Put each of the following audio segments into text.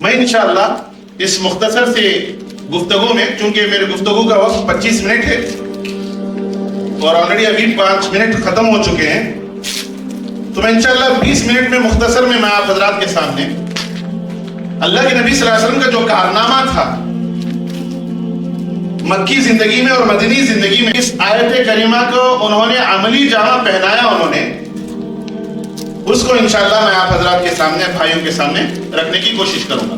میں انشاءاللہ اس مختصر سے گفتگو میں، چونکہ میرے گفتگو کا وقت 25 منٹ ہے اور آلریڈی ابھی 5 منٹ ختم ہو چکے ہیں، تو میں انشاءاللہ 20 منٹ میں مختصر میں آپ حضرات کے سامنے اللہ کے نبی صلی اللہ علیہ وسلم کا جو کارنامہ تھا مکی زندگی میں اور مدنی زندگی میں، اس آیت کریمہ کو انہوں نے عملی جامہ پہنایا، انہوں نے اس کو انشاءاللہ میں آپ حضرات کے سامنے، بھائیوں کے سامنے رکھنے کی کوشش کروں گا۔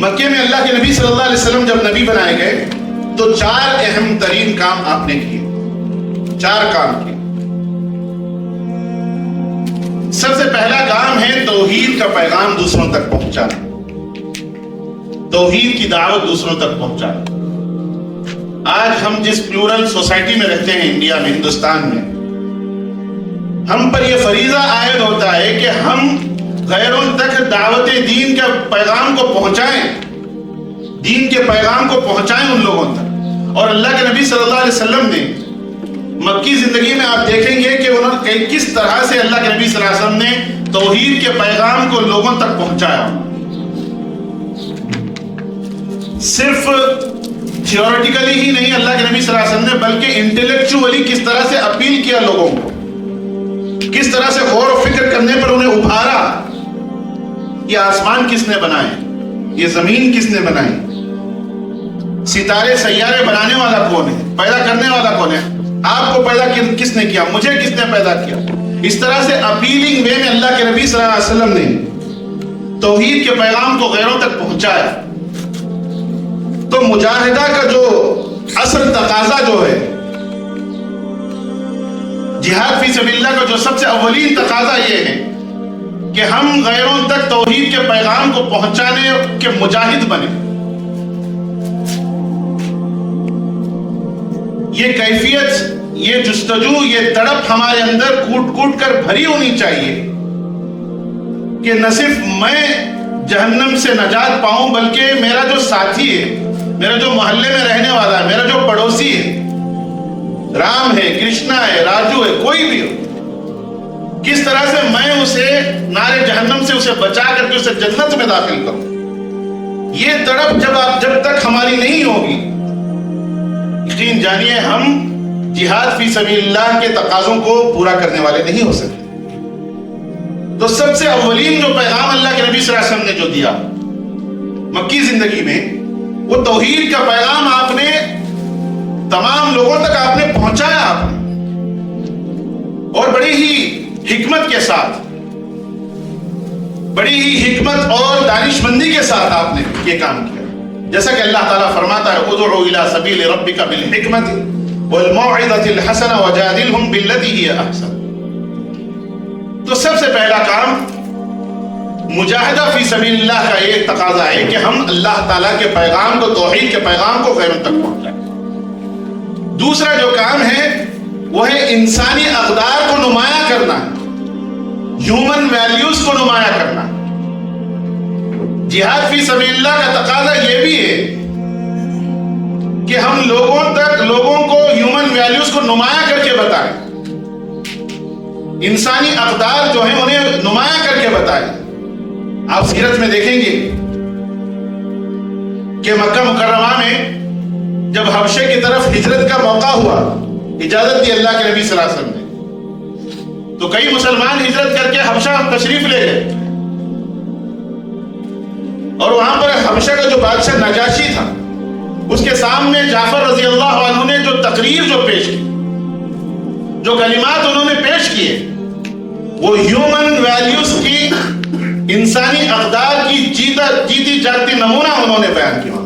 مکے میں اللہ کے نبی صلی اللہ علیہ وسلم جب نبی بنائے گئے تو 4 اہم ترین کام آپ نے کیے، 4 کام کیے۔ سب سے پہلا کام ہے توحید کا پیغام دوسروں تک پہنچانا، توحید کی دعوت دوسروں تک پہنچانا۔ آج ہم جس پلورل سوسائٹی میں رہتے ہیں، انڈیا میں، ہندوستان میں، ہم پر یہ فریضہ عائد ہوتا ہے کہ ہم غیروں تک دعوت دین کے پیغام کو پہنچائیں، دین کے پیغام کو پہنچائیں ان لوگوں تک۔ اور اللہ کے نبی صلی اللہ علیہ وسلم نے مکی زندگی میں آپ دیکھیں گے کہ انہوں نے کس طرح سے اللہ کے نبی صلی اللہ علیہ وسلم نے توحید کے پیغام کو لوگوں تک پہنچایا۔ صرف تھیوریٹیکلی ہی نہیں اللہ کے نبی صلی اللہ علیہ وسلم نے، بلکہ انٹلیکچولی کس طرح سے اپیل کیا لوگوں کو، کس طرح سے غور و فکر کرنے پر انہیں ابھارا۔ یہ آسمان کس نے بنائے، یہ زمین کس نے بنائی، ستارے سیارے بنانے والا کون ہے، پیدا کرنے والا کون ہے، آپ کو پیدا کس نے کیا، مجھے کس نے پیدا کیا۔ اس طرح سے اپیلنگ وے میں اللہ کے نبی صلی اللہ علیہ وسلم نے توحید کے پیغام کو غیروں تک پہنچایا۔ تو مجاہدہ کا جو اصل تقاضا جو ہے، جہاد فی سبیل اللہ کا جو سب سے اولین تقاضا یہ ہے کہ ہم غیروں تک توحید کے پیغام کو پہنچانے کے مجاہد بنے۔ یہ کیفیت، یہ جستجو، یہ تڑپ ہمارے اندر کوٹ کوٹ کر بھری ہونی چاہیے کہ نہ صرف میں جہنم سے نجات پاؤں، بلکہ میرا جو ساتھی ہے، میرا جو محلے میں رہنے والا ہے، میرا جو پڑوسی ہے، رام ہے، کرشنا ہے، راجو ہے، کوئی بھی ہو، کس طرح سے میں اسے نار جہنم سے اسے بچا کر کے اسے جنت میں داخل کروں۔ یہ تڑپ جب تک ہماری نہیں ہوگی، یقین جانیے ہم جہاد فی سبیل اللہ کے تقاضوں کو پورا کرنے والے نہیں ہو سکتے۔ تو سب سے اولین جو پیغام اللہ کے نبی صلی اللہ علیہ وسلم نے جو دیا مکی زندگی میں، وہ توحید کا پیغام آپ نے تمام لوگوں تک آپ نے پہنچایا، آپ نے، اور بڑی ہی حکمت کے ساتھ، بڑی ہی حکمت اور دانشمندی کے ساتھ آپ نے یہ کام کیا۔ جیسا کہ اللہ تعالیٰ فرماتا ہے ادعو الی سبیل ربک بالحکمت والموعظۃ الحسنہ وجادلہم باللتی ہی احسن۔ تو سب سے پہلا کام مجاہدہ فی سبیل اللہ کا ایک تقاضا ہے کہ ہم اللہ تعالیٰ کے پیغام کو، توحید کے پیغام کو غیروں تک پہنچائیں۔ دوسرا جو کام ہے وہ ہے انسانی اقدار کو نمایاں کرنا، ہیومن ویلیوز کو نمایاں کرنا۔ جہاد فی سبیل اللہ کا تقاضا یہ بھی ہے کہ ہم لوگوں کو ہیومن ویلیوز کو نمایاں کر کے بتائیں، انسانی اقدار جو ہیں انہیں نمایاں کر کے بتائیں۔ آپ سیرت میں دیکھیں گے کہ مکہ مکرمہ میں جب حبشے کی طرف ہجرت کا موقع ہوا، اجازت دی اللہ کے نبی صلی اللہ علیہ وسلم نے، تو کئی مسلمان ہجرت کر کے حبشہ تشریف لے گئے، اور وہاں پر حبشہ کا جو بادشاہ نجاشی تھا، اس کے سامنے جعفر رضی اللہ عنہ نے جو تقریر جو پیش کی، جو کلمات انہوں نے پیش کیے، وہ ہیومن ویلیوز کی، انسانی اقدار کی جیتی جاگتی نمونہ انہوں نے بیان کیا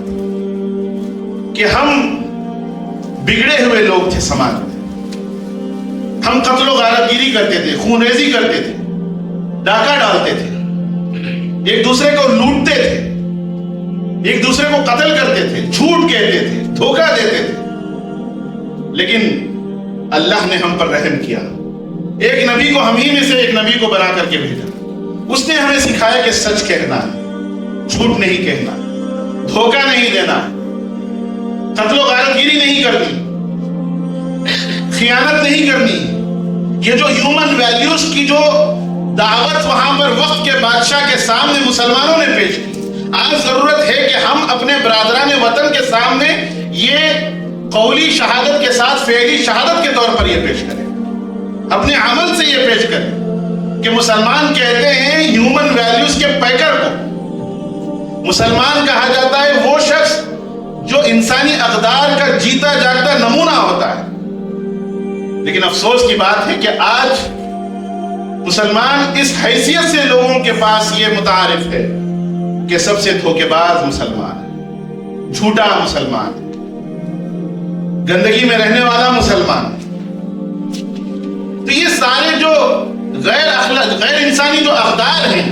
کہ ہم بگڑے ہوئے لوگ تھے سماج میں، ہم قتل و غارت گیری کرتے تھے، خون ریزی کرتے تھے، ڈاکہ ڈالتے تھے، ایک دوسرے کو لوٹتے تھے، ایک دوسرے کو قتل کرتے تھے، جھوٹ کہتے تھے، دھوکہ دیتے تھے، لیکن اللہ نے ہم پر رحم کیا، ایک نبی کو ہم ہی میں سے ایک نبی کو بنا کر کے بھیجا۔ اس نے ہمیں سکھایا کہ سچ کہنا ہے، جھوٹ نہیں کہنا، دھوکہ نہیں دینا، قتل و غارت گیری نہیں کرنی، خیانت نہیں کرنی۔ یہ جو ہیومن ویلیوز کی جو دعوت وہاں پر وقت کے بادشاہ کے سامنے مسلمانوں نے پیش کی. آج ضرورت ہے کہ ہم اپنے برادران وطن کے سامنے یہ قولی شہادت کے ساتھ فعلی شہادت کے طور پر یہ پیش کریں, اپنے عمل سے یہ پیش کریں کہ مسلمان کہتے ہیں ہیومن ویلیوز کے پیکر کو. مسلمان کہا جاتا ہے وہ شخص جو انسانی اقدار کا جیتا جاگتا نمونہ ہوتا ہے. لیکن افسوس کی بات ہے کہ آج مسلمان اس حیثیت سے لوگوں کے پاس یہ متعارف ہے کہ سب سے دھوکے باز مسلمان ہے, جھوٹا مسلمان ہے, گندگی میں رہنے والا مسلمان ہے. تو یہ سارے جو غیر انسانی جو اقدار ہیں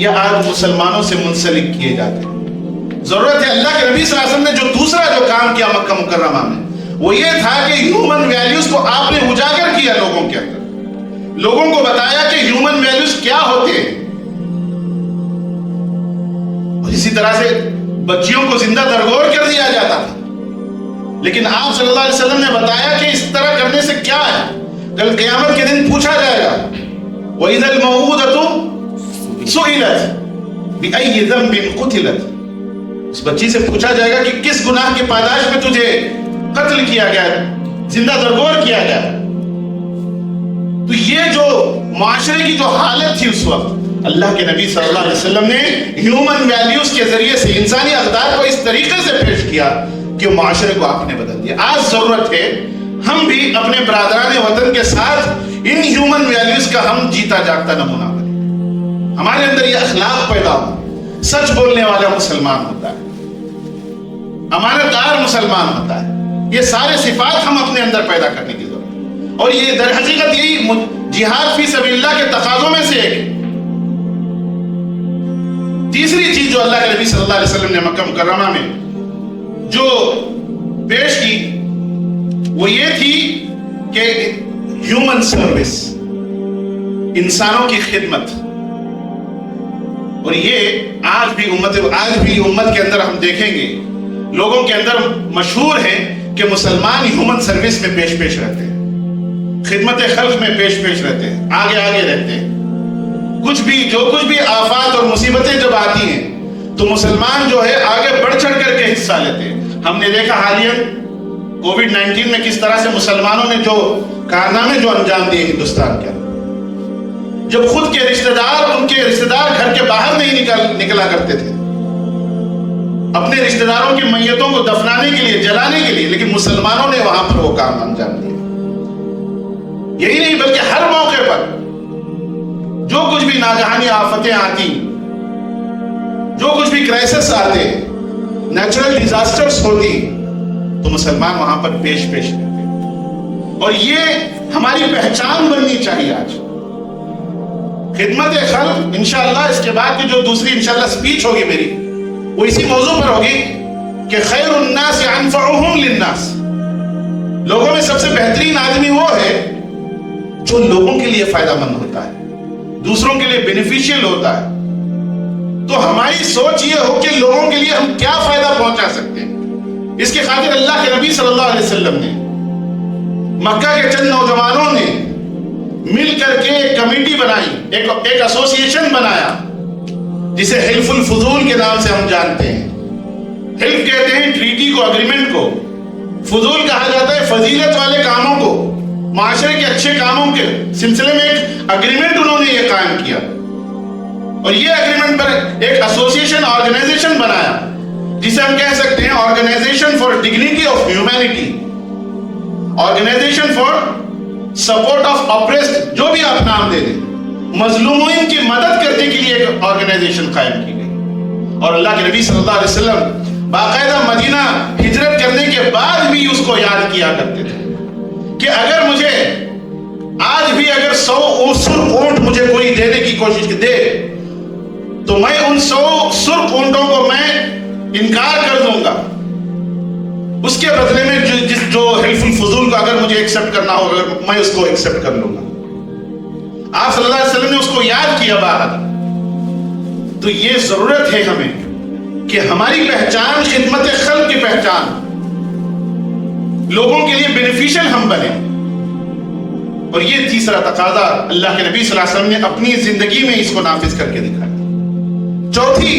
یہ آج مسلمانوں سے منسلک کیے جاتے ہیں. ضرورت ہے اللہ کے نبی صلی اللہ علیہ وسلم نے جو دوسرا جو کام کیا مکہ مکرمہ میں وہ یہ تھا کہ ہیومن ویلیوز کو آپ نے اجاگر کیا لوگوں کے اندر, لوگوں کو بتایا کہ ہیومن ویلیوز کیا ہوتے ہیں. اور اسی طرح سے بچیوں کو زندہ درگور کر دیا جاتا تھا, لیکن آپ صلی اللہ علیہ وسلم نے بتایا کہ اس طرح کرنے سے کیا ہے, کل قیامت کے دن پوچھا جائے گا وَإِذَا الْمَوْءُودَةُ سُئِلَتْ بِأَيِّ ذَنبٍ قُتِلَتْ, اس بچی سے پوچھا جائے گا کہ کس گناہ کی پاداش میں تجھے قتل کیا گیا, زندہ درگور کیا گیا. تو یہ جو معاشرے کی جو حالت تھی اس وقت, اللہ کے نبی صلی اللہ علیہ وسلم نے ہیومن ویلیوز کے ذریعے سے انسانی اقدار کو اس طریقے سے پیش کیا کہ معاشرے کو آپ نے بدل دیا. آج ضرورت ہے ہم بھی اپنے برادران وطن کے ساتھ ان ہیومن ویلیوز کا ہم جیتا جاگتا نمونہ بنیں, ہمارے اندر یہ اخلاق پیدا ہو. سچ بولنے والا مسلمان ہوتا ہے, امانت دار مسلمان ہوتا ہے. یہ سارے صفات ہم اپنے اندر پیدا کرنے کی ضرورت ہے, اور یہ در حقیقت یہی جہاد فی سبیل اللہ کے تقاضوں میں سے ایک ہے. تیسری چیز جو اللہ کے نبی صلی اللہ علیہ وسلم نے مکہ مکرمہ میں جو پیش کی وہ یہ تھی کہ ہیومن سروس, انسانوں کی خدمت. اور یہ آج بھی امت کے اندر ہم دیکھیں گے لوگوں کے اندر مشہور ہے کہ مسلمان ہیومن سروس میں پیش رہتے ہیں, خدمت خلق میں پیش رہتے ہیں, آگے رہتے ہیں. کچھ بھی آفات اور مصیبتیں جب آتی ہیں تو مسلمان جو ہے آگے بڑھ چڑھ کر کے حصہ لیتے ہیں. ہم نے دیکھا حالیاً کووڈ-19 میں کس طرح سے مسلمانوں نے جو کارنامے جو انجام دیے ہندوستان کے اندر, جب خود کے رشتہ دار گھر کے باہر نہیں نکلا کرتے تھے اپنے رشتہ داروں کی میتوں کو دفنانے کے لیے, جلانے کے لیے, لیکن مسلمانوں نے وہاں پر وہ کام انجام دیا. یہی نہیں بلکہ ہر موقع پر جو کچھ بھی ناگہانی آفتیں آتی, جو کچھ بھی کرائسس آتے, نیچرل ڈیزاسٹرز ہوتی, تو مسلمان وہاں پر پیش رہتے. اور یہ ہماری پہچان بننی چاہیے. آج خدمت خلق انشاءاللہ اس کے بعد کی جو دوسری انشاءاللہ سپیچ ہوگی میری وہ اسی موضوع پر ہوگی کہ خیر الناس انفعهم للناس. لوگوں میں سب سے بہترین آدمی وہ ہے جو لوگوں کے لیے فائدہ مند ہوتا ہے, دوسروں کے لیے بینیفیشیل ہوتا ہے. تو ہماری سوچ یہ ہو کہ لوگوں کے لیے ہم کیا فائدہ پہنچا سکتے ہیں. اس کے خاطر اللہ کے نبی صلی اللہ علیہ وسلم نے, مکہ کے چند نوجوانوں نے مل کر کے ایک کمیٹی بنائی, ایک ایسوسیشن بنایا جسے حلف الفضول کے نام سے ہم جانتے ہیں. حلف کہتے ہیں ٹریٹی کو, اگریمنٹ کو. فضول کہا جاتا ہے فضیلت والے کاموں کو, معاشرے کے اچھے کاموں کے سلسلے میں ایک اگریمنٹ انہوں نے یہ قائم کیا. اور یہ اگریمنٹ پر ایک ایسوسیشن, آرگنائزیشن بنایا جسے ہم کہہ سکتے ہیں organization for dignity of humanity, organization for support of oppressed, جو بھی آپ نام دے دیں, مظلومین کی مدد کرنے کے لیے ایک آرگنائزیشن قائم کی گئی. اور اللہ کے نبی صلی اللہ علیہ وسلم باقاعدہ مدینہ ہجرت کرنے کے بعد بھی اس کو یاد کیا کرتے تھے کہ اگر مجھے آج بھی اگر 100 سرخ اونٹ مجھے کوئی دینے کی کوشش دے تو میں ان 100 سرخ اونٹوں کو میں انکار کر دوں گا. اس کے بدلے میں جو حلف الفضول کو اگر مجھے ایکسپٹ کرنا ہوگا میں اس کو ایکسپٹ کر لوں گا. آپ صلی اللہ علیہ وسلم نے اس کو یاد کیا باہر. تو یہ ضرورت ہے ہمیں کہ ہماری پہچان خدمت خلق کی پہچان, لوگوں کے لیے بینیفیشل ہم بنیں. اور یہ تیسرا تقاضا اللہ کے نبی صلی اللہ علیہ وسلم نے اپنی زندگی میں اس کو نافذ کر کے دکھایا. چوتھی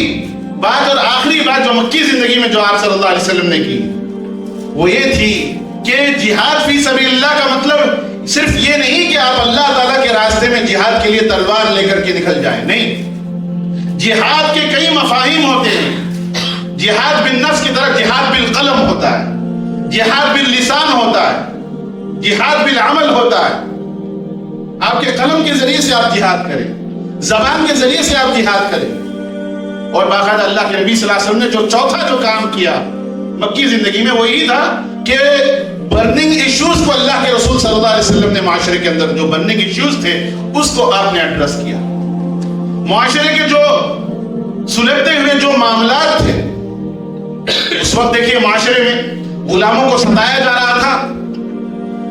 بات اور آخری بات جو مکی زندگی میں جو آپ صلی اللہ علیہ وسلم نے کی وہ یہ تھی کہ جہاد فی سبیل اللہ کا مطلب صرف یہ نہیں کہ آپ اللہ تعالیٰ کے راستے میں جہاد کے لیے تلوار لے کر کے نکل جائیں. نہیں، جہاد کے کئی مفاہیم ہوتے ہیں. جہاد بالنفس کی طرح جہاد بالقلم ہوتا ہے، جہاد باللسان ہوتا ہے، جہاد بالعمل ہوتا ہے. آپ کے قلم کے ذریعے سے آپ جہاد کریں، زبان کے ذریعے سے آپ جہاد کریں. اور باقاعدہ اللہ کے نبی صلی اللہ علیہ وسلم نے جو چوتھا جو کام کیا مکی زندگی میں وہ یہی تھا کہ برننگ ایشوز کو اللہ کے رسول صلی اللہ علیہ وسلم نے معاشرے کے اندر جو برننگ ایشوز تھے اس کو آپ نے ایڈریس کیا. معاشرے کے جو سلگتے ہوئے جو معاملات تھے اس وقت دیکھیے معاشرے میں غلاموں کو ستایا جا رہا تھا،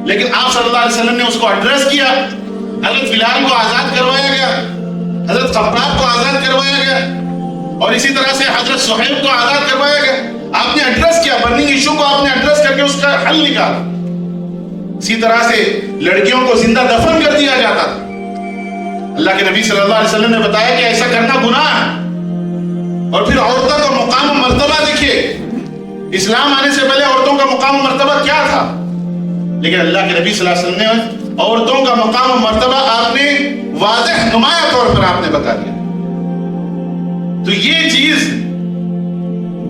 لیکن آپ صلی اللہ علیہ وسلم نے اس کو ایڈریس کیا. حضرت بلال کو آزاد کروایا گیا، حضرت خباب کو آزاد کروایا گیا، اور اسی طرح سے حضرت صہیب کو آزاد کروایا گیا. آپ نے ایڈریس کیا، برننگ ایشو کو آپ نے ایڈریس کر کے اس کا حل نکالا. اسی طرح سے لڑکیوں کو زندہ دفن کر دیا جاتا تھا. اللہ کے نبی صلی اللہ علیہ وسلم نے بتایا کہ ایسا کرنا گناہ ہے. اور پھر عورتوں کا مقام و مرتبہ دیکھیے، اسلام آنے سے پہلے عورتوں کا مقام و مرتبہ کیا تھا، لیکن اللہ کے نبی صلی اللہ علیہ وسلم نے عورتوں کا مقام و مرتبہ آپ نے واضح نمایاں طور پر آپ نے بتا دیا. تو یہ چیز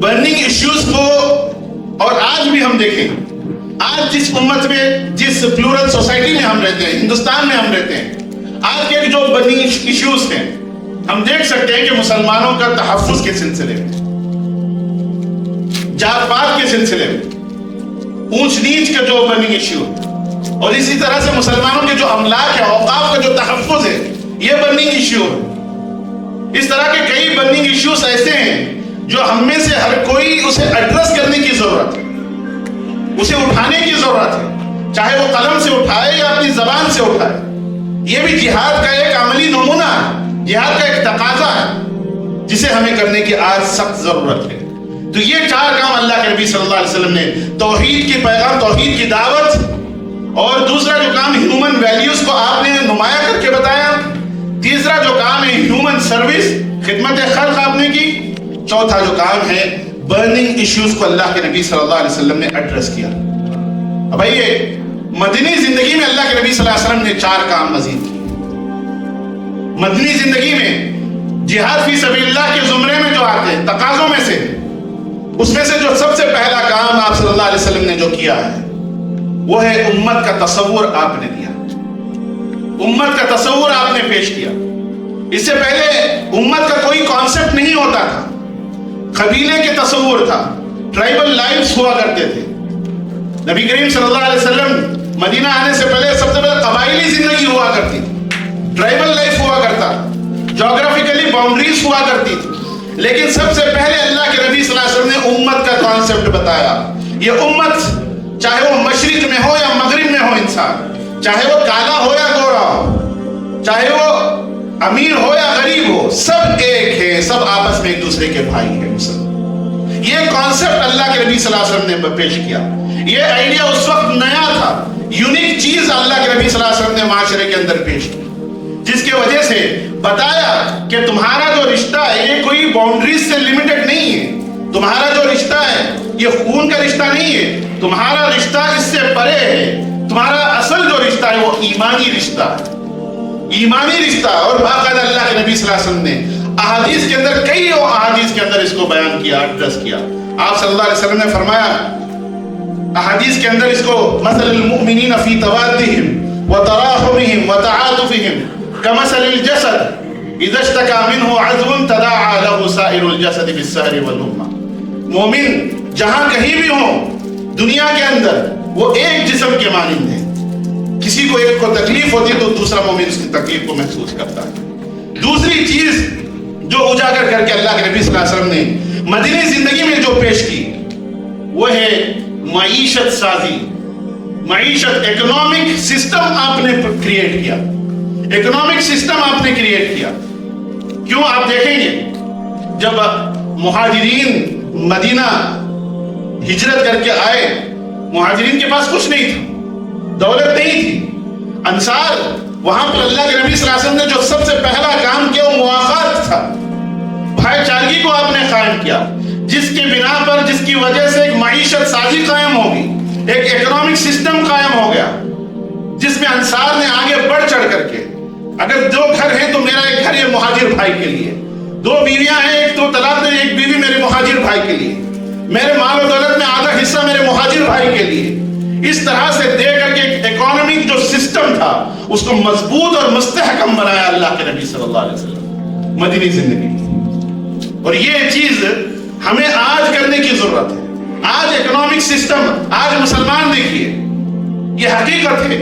برننگ ایشوز کو، اور آج بھی ہم دیکھیں آج جس امت میں جس پلورل سوسائٹی میں ہم رہتے ہیں، ہندوستان میں ہم رہتے ہیں، آج کے جو برننگ ایشوز ہیں ہم دیکھ سکتے ہیں کہ مسلمانوں کا تحفظ کے سلسلے میں، جات پات کے سلسلے میں، اونچ نیچ کا جو برننگ ایشو، اور اسی طرح سے مسلمانوں کے جو املاک ہے، اوقاف کا جو تحفظ ہے، یہ برننگ ایشو ہے. اس طرح کے کئی برننگ ایشوز ایسے ہیں جو ہم میں سے ہر کوئی اسے ایڈریس کرنے کی ضرورت ہے، اسے اٹھانے کی ضرورت ہے، چاہے وہ قلم سے اٹھائے یا اپنی زبان سے اٹھائے. یہ بھی جہاد کا ایک عملی نمونہ ہے، جہاد کا ایک تقاضا ہے جسے ہمیں کرنے کی آج سخت ضرورت ہے. تو یہ چار کام اللہ کے نبی صلی اللہ علیہ وسلم نے، توحید کی پیغام، توحید کی دعوت، اور دوسرا جو کام ہیومن ویلیوز کو آپ نے نمایاں کر کے بتایا، تیسرا جو کام ہے ہیومن سروس، خدمت خلق آپ نے کی، چوتھا جو کام ہے برننگ ایشوز کو اللہ کے نبی صلی اللہ علیہ وسلم نے ایڈریس کیا. اب آئیے مدنی زندگی میں اللہ کے نبی صلی اللہ علیہ وسلم نے چار کام مزید کیے. مدنی زندگی میں جہاد فی سبیل اللہ کے زمرے میں جو آتے ہیں تقاضوں میں سے، اس میں سے جو سب سے پہلا کام آپ صلی اللہ علیہ وسلم نے جو کیا ہے وہ ہے امت کا تصور آپ نے دیا، امت کا تصور آپ نے پیش کیا. اس سے پہلے امت کا کوئی کانسیپٹ نہیں ہوتا تھا، قبیلے کے تصور تھا، ٹرائبل لائفز ہوا کرتے تھے. نبی کریم صلی اللہ علیہ وسلم مدینہ آنے سے پہلے سب سے پہلے قبائلی زندگی ہوا کرتی تھی، ٹرائبل لائف ہوا کرتا، جغرافیکلی باؤنڈریز ہوا کرتی تھی. لیکن سب سے پہلے اللہ کے نبی صلی اللہ علیہ وسلم نے امت کا کانسیپٹ بتایا. یہ امت چاہے وہ مشرق میں ہو یا مغرب میں ہو انسان، چاہے وہ کالا ہو یا گورا ہو، چاہے وہ امیر ہو یا غریب ہو، سب ایک ہے، سب آپس میں ایک دوسرے کے بھائی ہیں. یہ کانسیپٹ اللہ کے نبی صلی اللہ علیہ وسلم نے پیش کیا. یہ آئیڈیا اس وقت نیا تھا، یونیک چیز اللہ کے نبی صلی اللہ علیہ وسلم نے معاشرے کے اندر پیش کی، جس کی وجہ سے بتایا کہ تمہارا جو رشتہ ہے یہ کوئی باؤنڈریز سے لمیٹڈ نہیں ہے. تمہارا جو رشتہ ہے یہ خون کا رشتہ نہیں ہے، تمہارا رشتہ اس سے پرے ہے. تمہارا اصل جو رشتہ ہے وہ ایمانی رشتہ ہے، ایمانی رشتہ. اور باقاعدہ اللہ کے نبی صلی اللہ علیہ وسلم نے احادیث کے اندر، کئی احادیث کے اندر اس کو بیان کیا، ایڈریس کیا. آپ صلی اللہ علیہ وسلم نے فرمایا احادیث کے اندر اس کو، مثل المؤمنین فی توادہم وتراحمہم وتعاطفہم کمثل الجسد اذا اشتکى منہ عضو تداعى له سائر الجسد بالسہر والحمى. مومن جہاں کہیں بھی ہوں دنیا کے اندر وہ ایک جسم کے مانند ہے. کسی کو ایک کو تکلیف ہوتی ہے تو دوسرا مومن اس کی تکلیف کو محسوس کرتا ہے. دوسری چیز جو اجاگر کر کے اللہ کے نبی صلی اللہ علیہ وسلم نے مدنی زندگی میں جو پیش کی وہ ہے معیشت سازی، معیشت، اکنامک سسٹم آپ نے کریٹ کیا، اکنامک سسٹم آپ نے کریٹ کیا. کیوں؟ آپ دیکھیں گے جب مہاجرین مدینہ ہجرت کر کے آئے، مہاجرین کے پاس کچھ نہیں تھا، دولت نہیں تھی. انصار وہاں پر اللہ کے نبی صلی اللہ علیہ وسلم نے جو سب سے پہلا کام کیا وہ مواخات تھا، بھائی چارگی کو آپ نے قائم کیا، جس کے بنا پر، جس کی وجہ سے ایک معیشت سازی قائم ہوگی، ایک اکنامک سسٹم قائم ہو گیا، جس میں انصار نے آگے بڑھ چڑھ کر کے، اگر 2 گھر ہیں تو میرا ایک گھر یہ مہاجر بھائی کے لیے، 2 بیویاں ہیں، ایک تو طلاق دے، ایک بیوی میرے مہاجر بھائی کے لیے، میرے مال و دولت میں آدھا حصہ میرے مہاجر بھائی کے لیے، اس طرح سے دے کر کے اکانومک جو سسٹم تھا اس کو مضبوط اور مستحکم بنایا اللہ کے نبی صلی اللہ علیہ وسلم مدنی زندگی۔ اور یہ چیز ہمیں آج کرنے کی ضرورت ہے۔ آج اکنامک سسٹم، آج مسلمان دیکھیے، یہ حقیقت ہے،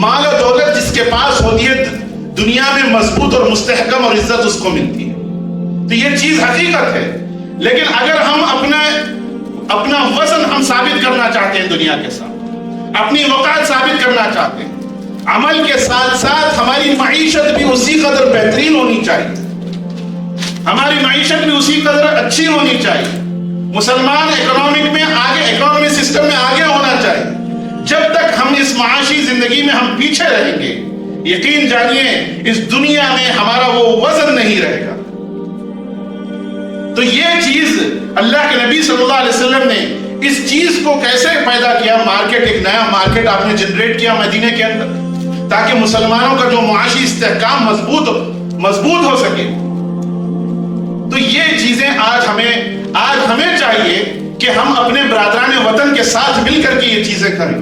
مال و دولت جس کے پاس ہوتی ہے دنیا میں مضبوط اور مستحکم اور عزت اس کو ملتی ہے، تو یہ چیز حقیقت ہے۔ لیکن اگر ہم اپنا وزن ہم ثابت کرنا چاہتے ہیں دنیا کے ساتھ، اپنی وقار ثابت کرنا چاہتے ہیں، عمل کے ساتھ ساتھ ہماری معیشت بھی اسی قدر بہترین ہونی چاہیے، ہماری معیشت بھی اسی قدر اچھی ہونی چاہیے۔ مسلمان اکنامک میں آگے، اکنامک سسٹم میں آگے ہونا چاہیے۔ جب تک ہم اس معاشی زندگی میں ہم پیچھے رہیں گے، یقین جانیے اس دنیا میں ہمارا وہ وزن نہیں رہے گا۔ تو یہ چیز اللہ کے نبی صلی اللہ علیہ وسلم نے اس چیز کو کیسے پیدا کیا، مارکیٹ، ایک نیا مارکیٹ آپ نے جنریٹ کیا مدینے کے اندر، تاکہ مسلمانوں کا جو معاشی استحکام مضبوط ہو سکے۔ تو یہ چیزیں آج ہمیں چاہیے کہ ہم اپنے برادران وطن کے ساتھ مل کر کے یہ چیزیں کریں۔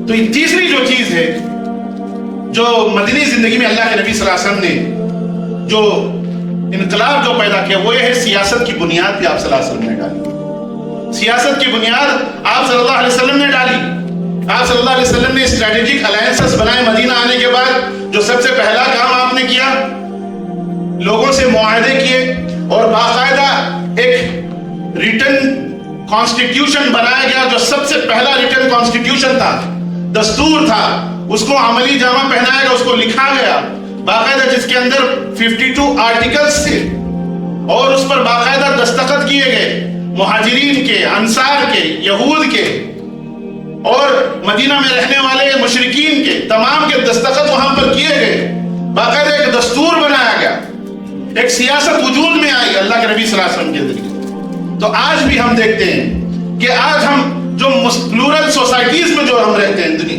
تو یہ تیسری جو چیز ہے جو مدنی زندگی میں اللہ کے نبی صلی اللہ علیہ وسلم نے جو انقلاب جو پیدا کیا وہ یہ ہے، سیاست کی بنیاد بھی آپ صلی اللہ علیہ وسلم نے ڈالی۔ سیاست کی بنیاد آپ صلی اللہ علیہ وسلم نے ڈالی۔ آپ صلی اللہ علیہ وسلم نے اسٹریٹجک الائنسز بنائے مدینہ آنے کے بعد۔ جو سب سے پہلا کام آپ نے کیا، لوگوں سے معاہدے کیے اور باقاعدہ ایک ریٹن کانسٹیٹیوشن بنایا گیا، جو سب سے پہلا ریٹن کانسٹیٹیوشن تھا، دستور تھا، اس کو عملی جامہ پہنایا گیا، اس کو لکھا گیا باقاعدہ، جس کے اندر 52 آرٹیکلز تھے اور اس پر باقاعدہ دستخط کیے گئے، مہاجرین کے، انصار کے، یہود کے اور مدینہ میں رہنے والے مشرکین کے، تمام کے دستخط وہاں پر کیے گئے، باقاعدہ ایک دستور بنایا گیا، ایک سیاست وجود میں آئی اللہ کے نبی صلی اللہ علیہ وسلم کے ذریعے۔ تو آج بھی ہم دیکھتے ہیں کہ آج ہم جو پلورل سوسائٹیز میں جو ہم رہتے ہیں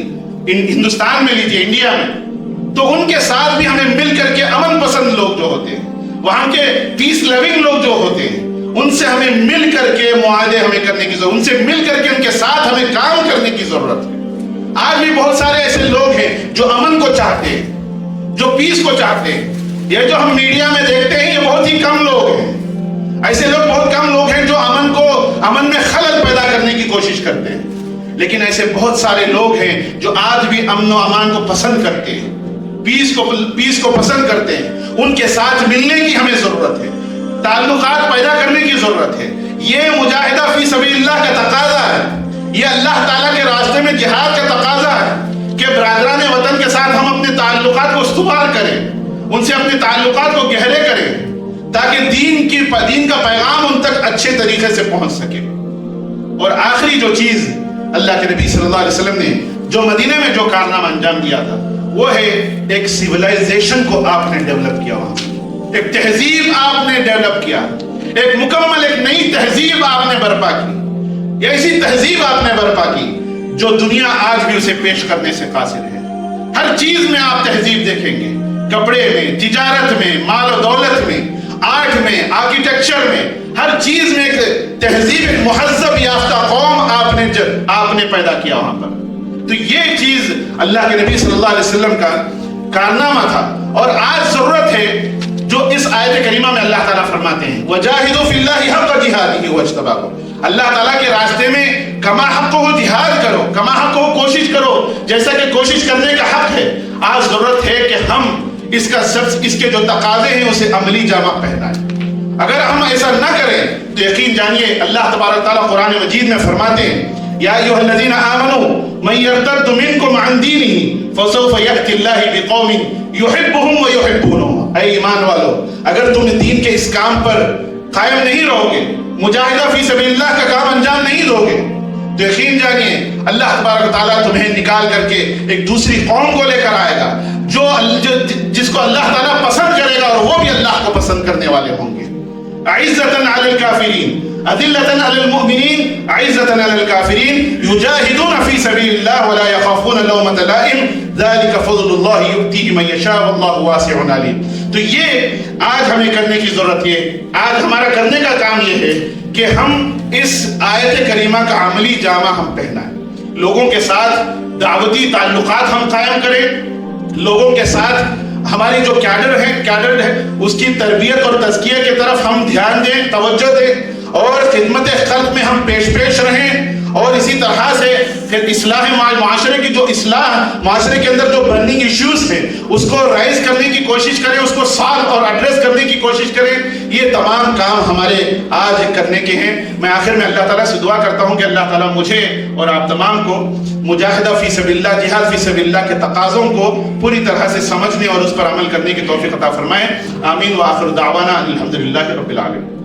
ہندوستان میں لیجیے، انڈیا میں، تو ان کے ساتھ بھی ہمیں مل کر کے امن پسند لوگ جو ہوتے ہیں، وہاں کے پیس لونگ لوگ جو ہوتے ہیں، ان سے ہمیں مل کر کے معاہدے ہمیں کرنے کی ضرورت، ان سے مل کر کے ان کے ساتھ ہمیں کام کرنے کی ضرورت ہے۔ آج بھی بہت سارے ایسے لوگ ہیں جو امن کو چاہتے ہیں، جو پیس کو چاہتے ہیں۔ یہ جو ہم میڈیا میں دیکھتے ہیں یہ بہت ہی کم لوگ ہیں، ایسے لوگ بہت کم لوگ ہیں جو امن میں خلل پیدا کرنے کی کوشش کرتے ہیں، لیکن ایسے بہت سارے لوگ ہیں جو آج بھی امن و امان کو پسند کرتے ہیں، پیس کو پسند کرتے ہیں۔ ان کے ساتھ ملنے کی ہمیں ضرورت ہے، تعلقات پیدا کرنے کی ضرورت ہے۔ یہ مجاہدہ فی سبیل اللہ کا تقاضا ہے، یہ اللہ تعالیٰ کے راستے میں جہاد کا تقاضا ہے کہ برادران وطن کے ساتھ ہم اپنے تعلقات کو استوار کریں، ان سے اپنے تعلقات کو گہرے کریں، تاکہ دین کا پیغام ان تک اچھے طریقے سے پہنچ سکے۔ اور آخری جو چیز اللہ کے نبی صلی اللہ علیہ وسلم نے جو مدینے میں جو کارنامہ انجام دیا تھا وہ ہے ایک سیولائزیشن کو آپ نے ڈیولپ کیا، وہاں ایک تہذیب آپ نے ڈیولپ کیا، ایک مکمل ایک نئی تہذیب آپ نے برپا کی، ایسی تہذیب آپ نے برپا کی جو دنیا آج بھی اسے پیش کرنے سے قاصر ہے۔ ہر چیز میں آپ تہذیب دیکھیں گے، کپڑے میں، تجارت میں، مال و دولت میں، آرٹ میں، آرکیٹیکچر میں، ہر چیز میں ایک تہذیب، ایک مہذب یافتہ قوم آپ نے پیدا کیا وہاں پر۔ تو یہ چیز اللہ کے نبی صلی اللہ علیہ وسلم کا کارنامہ تھا، اور آج ضرورت ہے جو اس آیت کریمہ میں اللہ تعالیٰ فرماتے ہیں وَجَاهِدُوا فِي اللَّهِ حَقَّ جِهَادِهِ وَاجْتَبَاكُمْ، اللہ تعالیٰ کے راستے میں کما حق ہو جہاد کرو، کما حق ہو کوشش کرو، جیسا کہ کوشش کرنے کا حق ہے۔ آج ضرورت ہے کہ ہم اس کے جو تقاضے ہیں اسے عملی جامہ پہنائیں۔ اگر ہم ایسا نہ کریں تو یقین جانیے اللہ تبارک تعالیٰ قرآن مجید میں فرماتے ہیں یا ایھا الذین آمنوا من یرتد منکم عن دینہ فسوف یأتی اللہ بقوم یحبہم ویحبونہ، اے ایمان والو اگر تم دین کے اس کام پر قائم نہیں رہو گے، مجاہدہ فی سبیل اللہ کا کام انجام نہیں دو گے، تو یقین جانیے اللہ تبارک و تعالیٰ تمہیں نکال کر کے ایک دوسری قوم کو لے کر آئے گا جس کو اللہ تعالیٰ پسند کرے گا، اور وہ بھی اللہ کو پسند کرنے والے ہوں گے. عزتاً علی الکافرین اذلتاً علی المؤمنین عزتاً علی الکافرین یجاہدون فی سبیل اللہ ولا یخافون لومۃ لائم ذلک فضل اللہ یؤتیہ من یشاء واللہ واسع علیم. تو یہ آج ہمیں کرنے کی ضرورت ہے، آج ہمارا کرنے کا کام یہ ہے کہ ہم اس آیت کریمہ کا عملی جامہ ہم پہنائیں، لوگوں کے ساتھ دعوتی تعلقات ہم قائم کریں، لوگوں کے ساتھ ہماری جو کیڈر ہے اس کی تربیت اور تزکیہ کی طرف ہم دھیان دیں، توجہ دیں، اور خدمت خلق میں ہم پیش رہیں، اور اسی طرح سے پھر اصلاح معاشرے کی جو اصلاح معاشرے کے اندر جو برننگ ایشوز ہیں اس کو رائز کرنے کی کوشش کریں، اس کو سالو اور ایڈریس کرنے کی کوشش کریں. یہ تمام کام ہمارے آج کرنے کے ہیں. میں آخر میں اللہ تعالیٰ سے دعا کرتا ہوں کہ اللہ تعالیٰ مجھے اور آپ تمام کو مجاہدہ فی سبیل اللہ، جہاد فی سبیل اللہ کے تقاضوں کو پوری طرح سے سمجھنے اور اس پر عمل کرنے کی توفیق عطا فرمائے. آمین. وآخر دعوانا الحمدللہ رب العالمین.